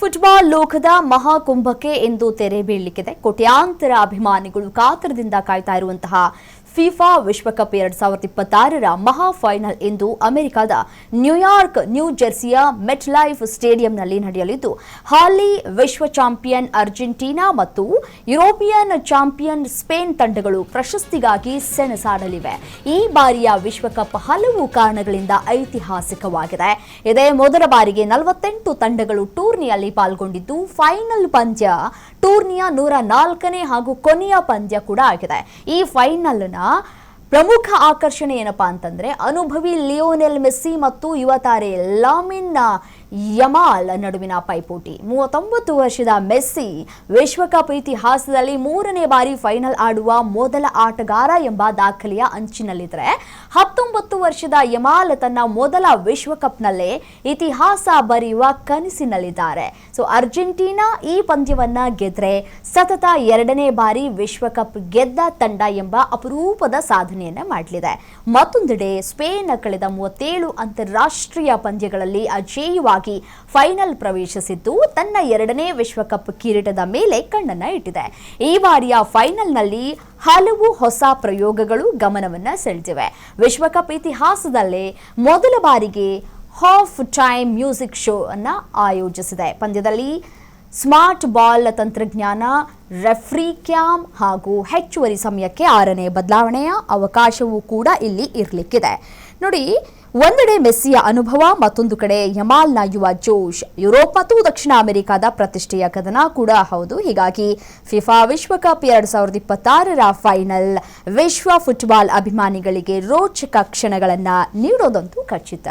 Football ಲೋಕದ ಮಹಾಕುಂಭಕ್ಕೆ ಎಂದು ತೆರೆ ಬೀಳಲಿಕ್ಕಿದೆ. ಕೋಟ್ಯಾಂತರ ಅಭಿಮಾನಿಗಳು ಕಾತರದಿಂದ ಕಾಯ್ತಾ ಇರುವಂತಹ ಫಿಫಾ ವಿಶ್ವಕಪ್ 2026ರ ಮಹಾ ಫೈನಲ್ ಎಂದು ಅಮೆರಿಕದ ನ್ಯೂಯಾರ್ಕ್ ನ್ಯೂ ಜೆರ್ಸಿಯ ಮೆಟ್ಲೈಫ್ ಸ್ಟೇಡಿಯಂನಲ್ಲಿ ನಡೆಯಲಿದ್ದು, ಹಾಲಿ ವಿಶ್ವ ಚಾಂಪಿಯನ್ ಅರ್ಜೆಂಟೀನಾ ಮತ್ತು ಯುರೋಪಿಯನ್ ಚಾಂಪಿಯನ್ ಸ್ಪೇನ್ ತಂಡಗಳು ಪ್ರಶಸ್ತಿಗಾಗಿ ಸೆಣಸಾಡಲಿವೆ. ಈ ಬಾರಿಯ ವಿಶ್ವಕಪ್ ಹಲವು ಕಾರಣಗಳಿಂದ ಐತಿಹಾಸಿಕವಾಗಿದೆ. ಇದೇ ಮೊದಲ ಬಾರಿಗೆ 48 ತಂಡಗಳು ಟೂರ್ನಿಯಲ್ಲಿ ಪಾಲ್ಗೊಂಡಿದ್ದು, ಫೈನಲ್ ಪಂದ್ಯ ಟೂರ್ನಿಯ 104ನೇ ಹಾಗೂ ಕೊನೆಯ ಪಂದ್ಯ ಕೂಡ ಆಗಿದೆ. ಈ ಫೈನಲ್ನ ಪ್ರಮುಖ ಆಕರ್ಷಣೆ ಏನಪ್ಪಾ ಅಂತಂದ್ರೆ, ಅನುಭವಿ ಲಿಯೋನೆಲ್ ಮೆಸ್ಸಿ ಮತ್ತು ಯುವ ತಾರೆ ಲಾಮಿನ್ ಯಮಾಲ್ ನಡುವಿನ ಪೈಪೋಟಿ. 39 ವರ್ಷದ ಮೆಸ್ಸಿ ವಿಶ್ವಕಪ್ ಇತಿಹಾಸದಲ್ಲಿ 3ನೇ ಬಾರಿ ಫೈನಲ್ ಆಡುವ ಮೊದಲ ಆಟಗಾರ ಎಂಬ ದಾಖಲೆಯ ಅಂಚಿನಲ್ಲಿದ್ದರೆ, 19 ವರ್ಷದ ಯಮಾಲ್ ತನ್ನ ಮೊದಲ ವಿಶ್ವಕಪ್ನಲ್ಲೇ ಇತಿಹಾಸ ಬರೆಯುವ ಕನಸಿನಲ್ಲಿದ್ದಾರೆ. ಅರ್ಜೆಂಟೀನಾ ಈ ಪಂದ್ಯವನ್ನ ಗೆದ್ರೆ ಸತತ 2ನೇ ಬಾರಿ ವಿಶ್ವಕಪ್ ಗೆದ್ದ ತಂಡ ಎಂಬ ಅಪರೂಪದ ಸಾಧನೆಯನ್ನ ಮಾಡಲಿದೆ. ಮತ್ತೊಂದೆಡೆ ಸ್ಪೇನ್ ಕಳೆದ 37 ಅಂತಾರಾಷ್ಟ್ರೀಯ ಪಂದ್ಯಗಳಲ್ಲಿ ಅಜೇಯವಾಗಿ ಫೈನಲ್ ಪ್ರವೇಶಿಸಿದ್ದು, ತನ್ನ 2ನೇ ವಿಶ್ವಕಪ್ ಕಿರೀಟದ ಮೇಲೆ ಕಣ್ಣನ್ನ ಇಟ್ಟಿದೆ. ಈ ಬಾರಿಯ ಫೈನಲ್ನಲ್ಲಿ ಹಲವು ಹೊಸ ಪ್ರಯೋಗಗಳು ಗಮನವನ್ನ ಸೆಳೆದಿವೆ. ವಿಶ್ವಕಪ್ ಇತಿಹಾಸದಲ್ಲೇ ಮೊದಲ ಬಾರಿಗೆ ಹಾಫ್ ಟೈಮ್ ಮ್ಯೂಸಿಕ್ ಶೋ ಅನ್ನ ಆಯೋಜಿಸಿದೆ. ಪಂದ್ಯದಲ್ಲಿ ಸ್ಮಾರ್ಟ್ ಬಾಲ್ ತಂತ್ರಜ್ಞಾನ, ರೆಫ್ರಿ ಕ್ಯಾಮ್ ಹಾಗೂ ಹೆಚ್ಚುವರಿ ಸಮಯಕ್ಕೆ 6ನೇ ಬದಲಾವಣೆಯ ಅವಕಾಶವೂ ಕೂಡ ಇಲ್ಲಿ ಇರಲಿಕ್ಕಿದೆ. ನೋಡಿ, ಒಂದೆಡೆ ಮೆಸ್ಸಿಯ ಅನುಭವ, ಮತ್ತೊಂದು ಕಡೆ ಯಮಾಲ್ನ ಯುವ ಜೋಶ್. ಯುರೋಪ್ ಮತ್ತು ದಕ್ಷಿಣ ಅಮೆರಿಕದ ಪ್ರತಿಷ್ಠೆಯ ಕದನ ಕೂಡ ಹೌದು. ಹೀಗಾಗಿ ಫಿಫಾ ವಿಶ್ವಕಪ್ 2026ರ ಫೈನಲ್ ವಿಶ್ವ ಫುಟ್ಬಾಲ್ ಅಭಿಮಾನಿಗಳಿಗೆ ರೋಚಕ ಕ್ಷಣಗಳನ್ನು ನೀಡೋದಂತೂ ಖಚಿತ.